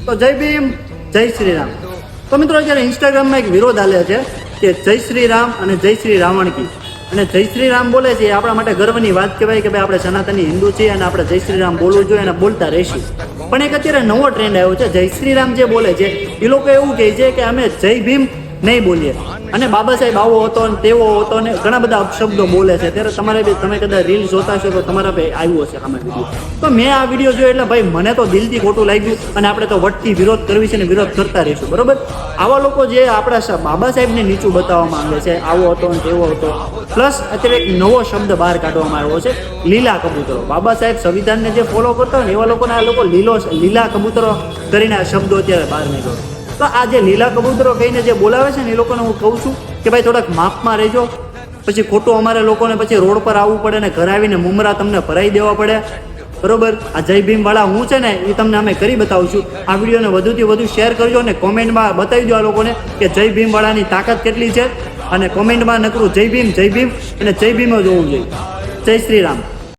તો જય ભીમ, જય શ્રી રામ. તો મિત્રો અત્યારે ઇન્સ્ટાગ્રામમાં એક વિરોધ હાલે છે કે જય શ્રી રામ અને જય શ્રી રાવણ કી, અને જય શ્રી રામ બોલે છે એ આપણા માટે ગર્વની વાત કહેવાય કે ભાઈ આપણે સનાતની હિન્દુ છીએ અને આપણે જય શ્રી રામ બોલવું જોઈએ અને બોલતા રહીશું. પણ એક અત્યારે નવો ટ્રેન્ડ આવ્યો છે, જય શ્રી રામ જે બોલે છે એ લોકો એવું કહે છે કે અમે જય ભીમ નહીં બોલીએ, અને બાબા સાહેબ આવો હતો ને તેવો હતો ને ઘણા બધા અપશબ્દો બોલે છે. ત્યારે તમારે બી તમે કદાચ રીલ જોતા છો તો તમારા ભાઈ આવ્યો છે આમાં વિડીયો. તો મેં આ વિડીયો જોયો એટલે ભાઈ મને તો દિલથી ખોટું લાગ્યું, અને આપણે તો વટથી વિરોધ કરવી છે ને વિરોધ કરતા રહીશું, બરોબર. આવા લોકો જે આપણા બાબા સાહેબને નીચું બતાવવા માંગે છે, આવો હતો ને તેવો હતો. પ્લસ અત્યારે એક નવો શબ્દ બહાર કાઢવામાં આવ્યો છે, લીલા કબૂતરો. બાબા સાહેબ સંવિધાનને જે ફોલો કરતા હોય ને એવા લોકોને આ લોકો લીલા કબૂતરો કરીને આ શબ્દો અત્યારે બહાર નીકળો. તો આ જે લીલા કબૂતરો કહીને જે બોલાવે છે ને એ લોકોને હું કહું છું કે ભાઈ થોડાક માપમાં રહેજો. પછી ખોટું અમારે લોકોને પછી રોડ પર આવવું પડે ને ઘર આવીને મુમરા તમને ભરાઈ દેવા પડે, બરોબર. આ જય ભીમ વાળા હું છે ને એ તમને અમે કરી બતાવું છું. આ વિડીયોને વધુથી વધુ શેર કરજો અને કોમેન્ટમાં બતાવી દો આ લોકોને કે જય ભીમ વાળાની તાકાત કેટલી છે, અને કોમેન્ટમાં નકરું જય ભીમ અને જય ભીમ જ હોવું જોઈએ. જય શ્રી રામ.